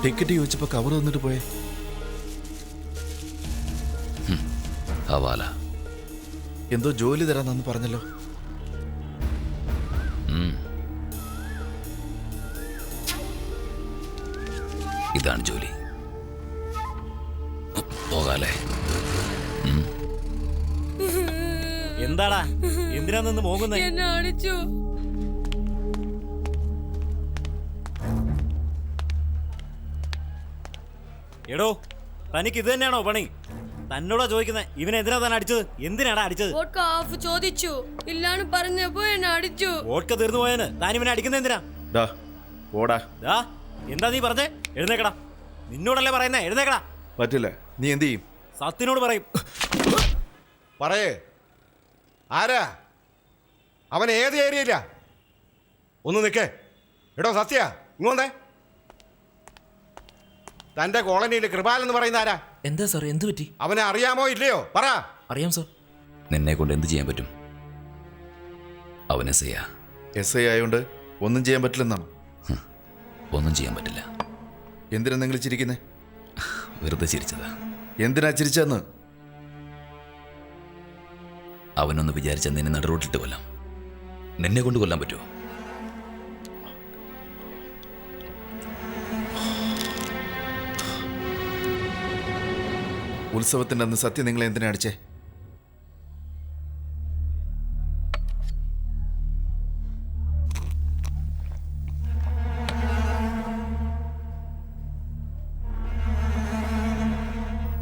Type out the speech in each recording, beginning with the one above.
Ticket ചോദിച്ചപ്പോ cover തന്നിട്ട് പോയേ. ഹവാല. എന്തോ ജോലി തരാന്നു പറഞ്ഞല്ലോ. ഇതാണ് ജോലി. പോകാലേ? എന്താടാ, എന്തിനാ നിന്ന് മോങ്ങുന്നേ? എന്നെ അടിച്ചു. എടോ, തനിക്ക് ഇത് തന്നെയാണോ പണി? തന്നോടാ ചോദിക്കുന്നത്, ഇവനെന്തിനാ താൻ അടിച്ചത്? എന്തിനാടാ അടിച്ചത്? വോഡ്ക ഹാഫ് ചോദിച്ചു, ഇല്ലാന്ന് പറഞ്ഞപ്പോ എന്നെ അടിച്ചു. വോഡ്ക തീർന്നു പോയെന്ന് താൻ ഇവനെ അടിക്കുന്നത് എന്തിനാ? പോടാ. എന്താ നീ പറഞ്ഞേ? എഴുന്നേക്കടാ. നിന്നോടല്ലേ പറയുന്നേ, എഴുന്നേക്കടാ. പറ്റില്ല. നീ എന്ത് ചെയ്യും? സത്യനോട് പറയും. പറയേ, ആരാ അവൻ? ഏത് ഏരിയയില്ല? ഒന്ന് നിൽക്കേ. എടോ സത്യ, ഇങ്ങോന്നേ. തൻ്റെ കോളനിയിൽ കൃപാൽ എന്ന് പറയുന്ന ആരാ? എന്താ സാർ, എന്ത് പറ്റി? അവനെ അറിയാമോ ഇല്ലയോ? പറ. അറിയാം സാർ. നിന്നെ കൊണ്ട് എന്ത് ചെയ്യാൻ പറ്റും? അവൻ SI ആയോണ്ട് ഒന്നും ചെയ്യാൻ പറ്റില്ലെന്നാണ്. ഒന്നും ചെയ്യാൻ പറ്റില്ല. എന്തിനാ നിങ്ങൾ ചിരിക്കുന്നേ? വെറുതെ ചിരിച്ചതാ. എന്തിനാ ചിരിച്ചെന്ന്? അവനൊന്ന് വിചാരിച്ച നിന്നെ നടുറോട്ടിട്ട് കൊല്ലാം. നിന്നെ കൊണ്ട് കൊല്ലാൻ പറ്റുമോ? ഉത്സവത്തിന്റെ അന്ന് സത്യം നിങ്ങളെ എന്തിനാ അടിച്ചേ?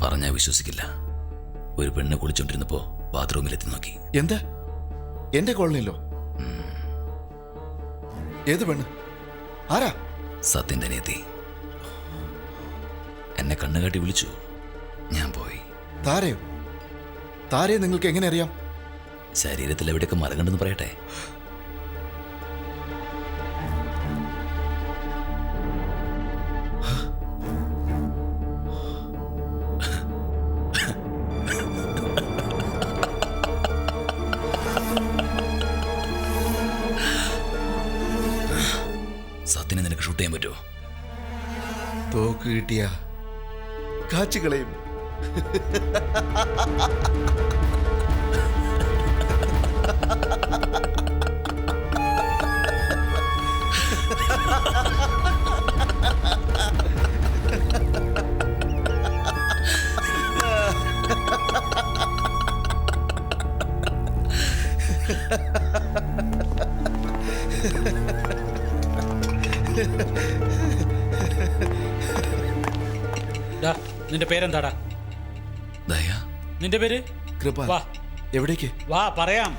പറഞ്ഞാൽ വിശ്വസിക്കില്ല. ഒരു പെണ്ണ് കുളിച്ചോണ്ടിരുന്നപ്പോ ബാത്റൂമിലെത്തി നോക്കി. എന്താ? എന്റെ കോളനിയിലോ? ഏത് പെണ്ണ്? ആരാ? സത്യന്റെ അനിയത്തി. എന്നെ കണ്ണുകാട്ടി വിളിച്ചു. ഞാൻ പോയി. താരയോ? താരയെ നിങ്ങൾക്ക് എങ്ങനെ അറിയാം? ശരീരത്തിൽ എവിടെയൊക്കെ മറകണ്ടെന്ന് പറയട്ടെ. സത്യനെ നിനക്ക് ഷൂട്ട് ചെയ്യാൻ പറ്റുമോ? തോക്ക് കിട്ടിയ കാച്ചുകളയും. നിന്റെ പേരെന്താടാ? ദയ. നിന്റെ പേര്? കൃപ. വാ. എവിടേക്ക്? വാ, പറയാം.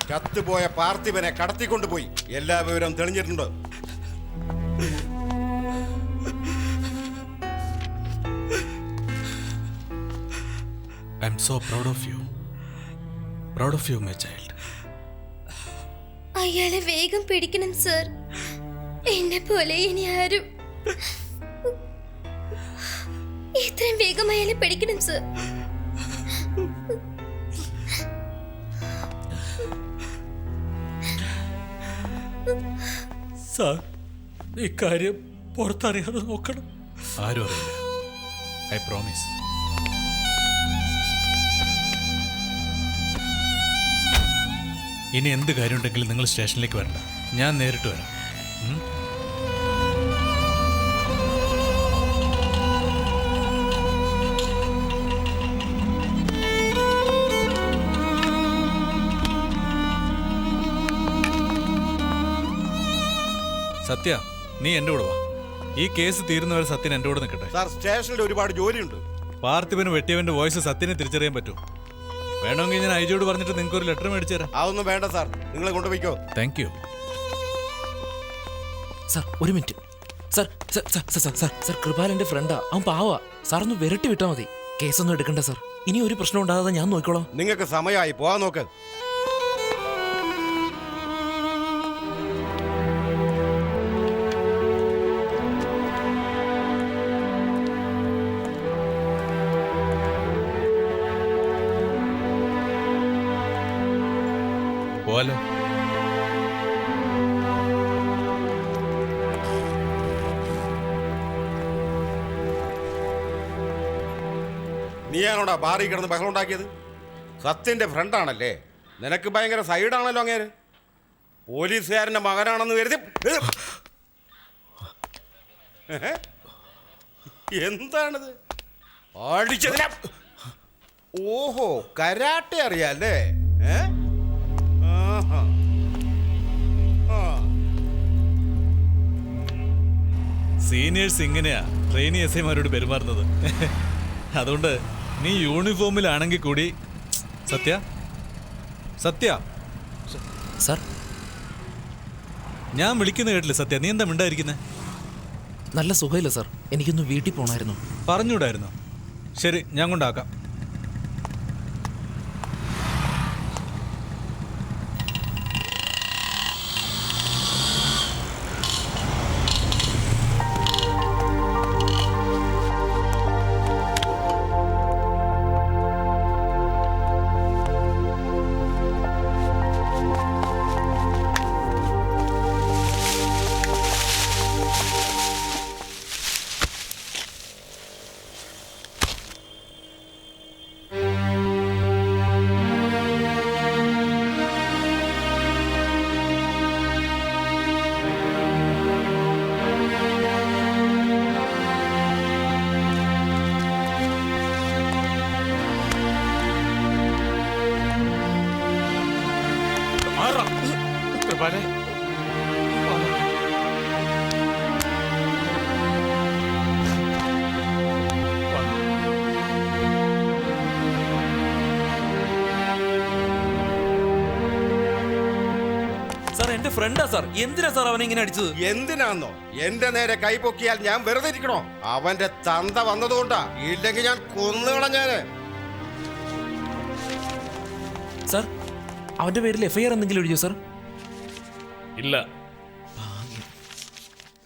ചത്തുപോയ പാർത്ഥിവനെ കടത്തിക്കൊണ്ടുപോയി. എല്ലാ വിവരം തെളിഞ്ഞിട്ടുണ്ട്. I am so proud of you. Proud of you, my child. അയാളെ വേഗം പിടിക്കണം സർ. എന്നെ പോലെ ഇനി ആരും. ഇത്രയും വേഗം അയാളെ പിടിക്കണം സർ. സാർ, ഇക്കാര്യം പുറത്തറിയാതെ നോക്കണം. ആരും അറിയില്ല. I promise. ഇനി എന്ത് കാര്യമുണ്ടെങ്കിലും നിങ്ങൾ സ്റ്റേഷനിലേക്ക് വരണ്ട. ഞാൻ നേരിട്ട് വരാം. സത്യ, നീ എൻ്റെ കൂടെ വാ. ഈ കേസ് തീരുന്നവരെ സത്യൻ എൻ്റെ കൂടെ നിൽക്കട്ടെ. സാർ, സ്റ്റേഷനിൽ ഒരുപാട് ജോലിയുണ്ട്. പാർത്ഥിവന് വെട്ടിയവന്റെ വോയിസ് സത്യനെ തിരിച്ചറിയാൻ പറ്റും. വേണമെങ്കിൽ ഞാൻ ഐജിയോട് പറഞ്ഞിട്ട് നിങ്ങൾക്ക് ഒരു ലെറ്റർ മേടിച്ചു തരാം. അതൊന്നും വേണ്ട സാർ, നിങ്ങൾ കൊണ്ടുപോയിക്കോ. Thank you. സാർ, ഒരു minute. Sir, sir, sir, sir, sir, sir, കൃപാലന്റെ ഫ്രണ്ടാ. അവൻ പാവാ. സാർ ഒന്ന് വിരട്ടി വിട്ടാ മതി. കേസൊന്നും എടുക്കണ്ട സാർ. ഇനി ഒരു പ്രശ്നം ഉണ്ടാകാതെ ഞാൻ നോക്കിക്കോളാം. നിങ്ങൾക്ക് സമയമായി പോവാൻ നോക്ക്. പോവാലോ. നീയാണോടാ ബാറി കിടന്ന് ബഹളം ഉണ്ടാക്കിയത്? സത്യന്റെ ഫ്രണ്ടാണല്ലേ? നിനക്ക് ഭയങ്കര സൈഡാണല്ലോ അങ്ങേര്. പോലീസുകാരൻ്റെ മകനാണെന്ന് കരുതി എന്താണിത്? അടിച്ചതിന. ഓഹോ, കരാട്ടെ അറിയാല്ലേ? ആഹാ. ആ. സീനിയേഴ്സ് ഇങ്ങനെയാ ട്രെയിനി എസ് ഐമാരോട് പെരുമാറുന്നത്. അതുകൊണ്ട് നീ യൂണിഫോമിലാണെങ്കിൽ കൂടി സത്യ സത്യ സാർ, ഞാൻ വിളിക്കുന്ന കേട്ടില്ല സത്യ. നീ എന്താ മിണ്ടായിരിക്കുന്നേ? നല്ല സുഖമില്ല സാർ. എനിക്കൊന്ന് വീട്ടിൽ പോകണമായിരുന്നു. പറഞ്ഞൂടായിരുന്നോ? ശരി, ഞാൻ കൊണ്ടാക്കാം. സാർ, എന്റെ ഫ്രണ്ടാ സാർ. എന്തിനാ സാർ അവനെ ഇങ്ങനെ അടിച്ചത്? എന്തിനാന്നോ? എന്റെ നേരെ കൈ പൊക്കിയാൽ ഞാൻ വെറുതെ ഇരിക്കണോ? അവന്റെ തന്ത വന്നതുകൊണ്ടാ. ഇല്ലെങ്കിൽ ഞാൻ കൊന്നുകളഞ്ഞാന്. സാർ, അവന്റെ പേരിൽ എഫ്ഐആർ എന്തെങ്കിലും എഴുതിയോ സാർ? ഇല്ല.